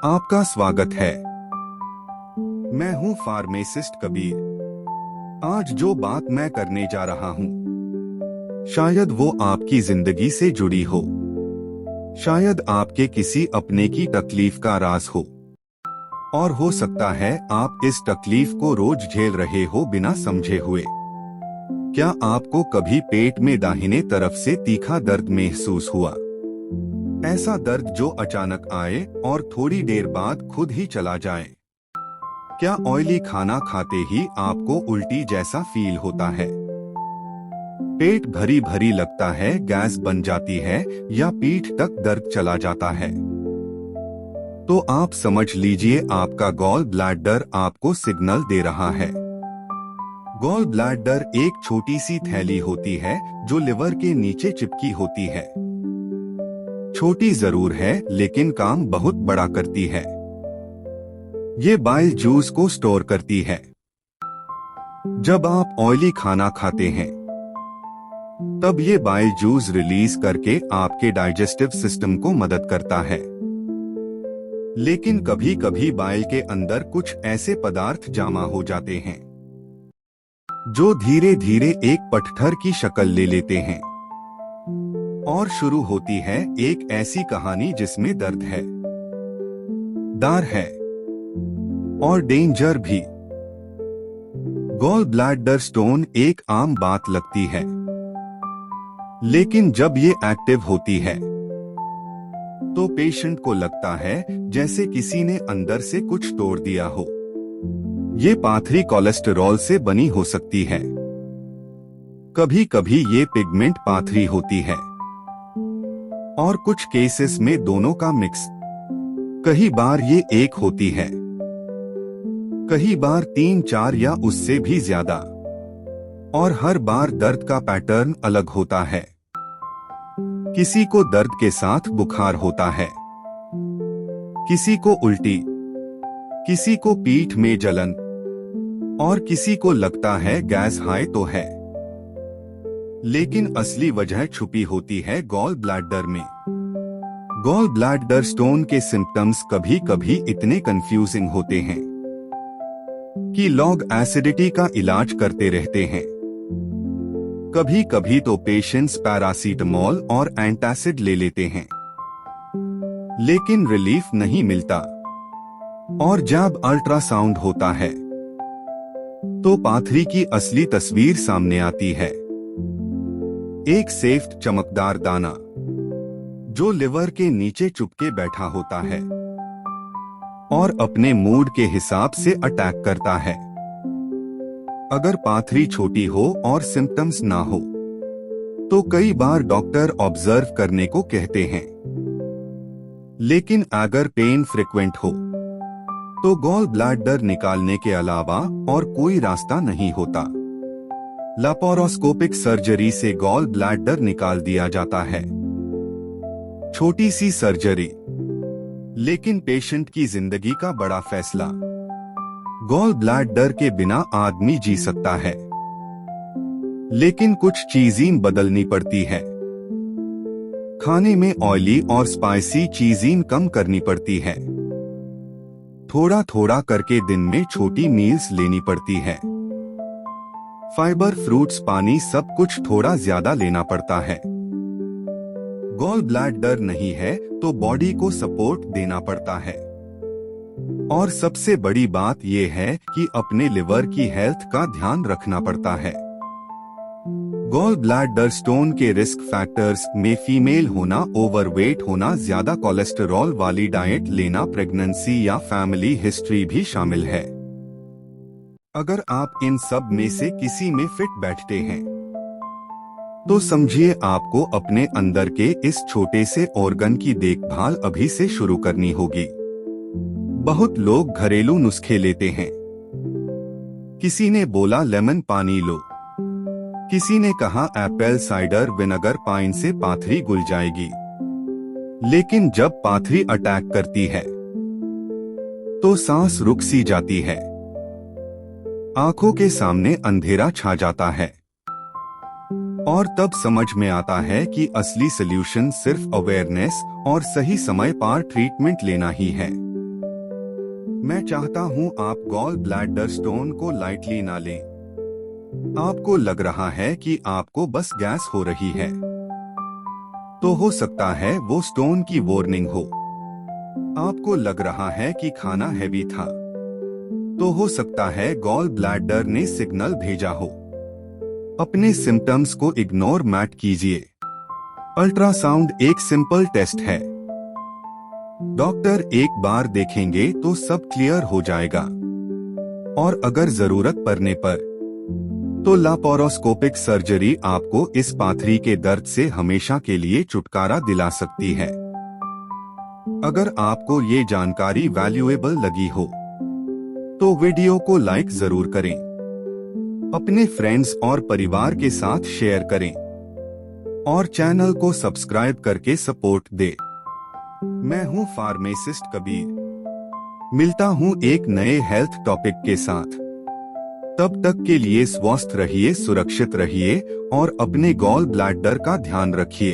आपका स्वागत है। मैं हूं फार्मासिस्ट कबीर। आज जो बात मैं करने जा रहा हूं, शायद वो आपकी जिंदगी से जुड़ी हो, शायद आपके किसी अपने की तकलीफ का राज हो, और हो सकता है आप इस तकलीफ को रोज झेल रहे हो बिना समझे हुए। क्या आपको कभी पेट में दाहिने तरफ से तीखा दर्द महसूस हुआ? ऐसा दर्द जो अचानक आए और थोड़ी देर बाद खुद ही चला जाए। क्या ऑयली खाना खाते ही आपको उल्टी जैसा फील होता है? पेट भरी भरी लगता है, गैस बन जाती है या पीठ तक दर्द चला जाता है? तो आप समझ लीजिए आपका गॉल ब्लैडर आपको सिग्नल दे रहा है। गॉल ब्लैडर एक छोटी सी थैली होती है जो लिवर के नीचे चिपकी होती है। छोटी जरूर है लेकिन काम बहुत बड़ा करती है। ये बाइल जूस को स्टोर करती है। जब आप ऑयली खाना खाते हैं तब ये बाइल जूस रिलीज करके आपके डाइजेस्टिव सिस्टम को मदद करता है। लेकिन कभी कभी बाइल के अंदर कुछ ऐसे पदार्थ जमा हो जाते हैं जो धीरे धीरे एक पटठर की शक्ल ले लेते हैं, और शुरू होती है एक ऐसी कहानी जिसमें दर्द है, डर है और डेंजर भी। गॉल ब्लैडर स्टोन एक आम बात लगती है, लेकिन जब ये एक्टिव होती है तो पेशेंट को लगता है जैसे किसी ने अंदर से कुछ तोड़ दिया हो। ये पाथरी कोलेस्टेरॉल से बनी हो सकती है। कभी कभी ये पिगमेंट पाथरी होती है, और कुछ केसेस में दोनों का मिक्स। कई बार ये एक होती है, कई बार 3-4 या उससे भी ज्यादा, और हर बार दर्द का पैटर्न अलग होता है। किसी को दर्द के साथ बुखार होता है, किसी को उल्टी, किसी को पीठ में जलन, और किसी को लगता है गैस हाई तो है। लेकिन असली वजह छुपी होती है गॉल ब्लैडर में। गॉल ब्लैडर स्टोन के सिम्टम्स कभी कभी इतने कंफ्यूजिंग होते हैं कि लोग एसिडिटी का इलाज करते रहते हैं। कभी कभी तो पेशेंट्स पैरासीटामोल और एंटासिड ले लेते हैं, लेकिन रिलीफ नहीं मिलता। और जब अल्ट्रासाउंड होता है तो पाथरी की असली तस्वीर सामने आती है। एक सेफ्ट चमकदार दाना जो लिवर के नीचे चुपके बैठा होता है और अपने मूड के हिसाब से अटैक करता है। अगर पाथरी छोटी हो और सिम्टम्स ना हो तो कई बार डॉक्टर ऑब्जर्व करने को कहते हैं, लेकिन अगर पेन फ्रिक्वेंट हो तो गॉल ब्लैडर निकालने के अलावा और कोई रास्ता नहीं होता। लैप्रोस्कोपिक सर्जरी से गॉल ब्लैडर निकाल दिया जाता है। छोटी सी सर्जरी, लेकिन पेशेंट की जिंदगी का बड़ा फैसला। गॉल ब्लैडर के बिना आदमी जी सकता है, लेकिन कुछ चीजें बदलनी पड़ती है। खाने में ऑयली और स्पाइसी चीजें कम करनी पड़ती है। थोड़ा थोड़ा करके दिन में छोटी मील्स लेनी पड़ती है। फाइबर, फ्रूट्स, पानी, सब कुछ थोड़ा ज्यादा लेना पड़ता है। गॉल ब्लैडर नहीं है तो बॉडी को सपोर्ट देना पड़ता है। और सबसे बड़ी बात यह है कि अपने लिवर की हेल्थ का ध्यान रखना पड़ता है। गॉल ब्लैडर स्टोन के रिस्क फैक्टर्स में फीमेल होना, ओवरवेट होना, ज्यादा कोलेस्टेरॉल वाली डाइट लेना, प्रेगनेंसी या फैमिली हिस्ट्री भी शामिल है। अगर आप इन सब में से किसी में फिट बैठते हैं तो समझिए आपको अपने अंदर के इस छोटे से ऑर्गन की देखभाल अभी से शुरू करनी होगी। बहुत लोग घरेलू नुस्खे लेते हैं। किसी ने बोला लेमन पानी लो, किसी ने कहा एप्पल साइडर विनेगर पाइन से पाथरी घुल जाएगी। लेकिन जब पाथरी अटैक करती है तो सांस रुक सी जाती है, आंखों के सामने अंधेरा छा जाता है, और तब समझ में आता है कि असली सल्यूशन सिर्फ अवेयरनेस और सही समय पर ट्रीटमेंट लेना ही है। मैं चाहता हूं आप गॉल ब्लैडर स्टोन को लाइटली ना लें। आपको लग रहा है कि आपको बस गैस हो रही है, तो हो सकता है वो स्टोन की वार्निंग हो। आपको लग रहा है कि खाना हैवी था, तो हो सकता है गॉल ब्लैडर ने सिग्नल भेजा हो। अपने सिम्टम्स को इग्नोर मत कीजिए। अल्ट्रासाउंड एक सिंपल टेस्ट है। डॉक्टर एक बार देखेंगे तो सब क्लियर हो जाएगा, और अगर जरूरत पड़ने पर तो लापारोस्कोपिक सर्जरी आपको इस पाथरी के दर्द से हमेशा के लिए छुटकारा दिला सकती है। अगर आपको ये जानकारी वैल्यूएबल लगी हो तो वीडियो को लाइक जरूर करें, अपने फ्रेंड्स और परिवार के साथ शेयर करें और चैनल को सब्सक्राइब करके सपोर्ट दें। मैं हूं फार्मासिस्ट कबीर। मिलता हूं एक नए हेल्थ टॉपिक के साथ। तब तक के लिए स्वस्थ रहिए, सुरक्षित रहिए और अपने गॉल ब्लैडर का ध्यान रखिए।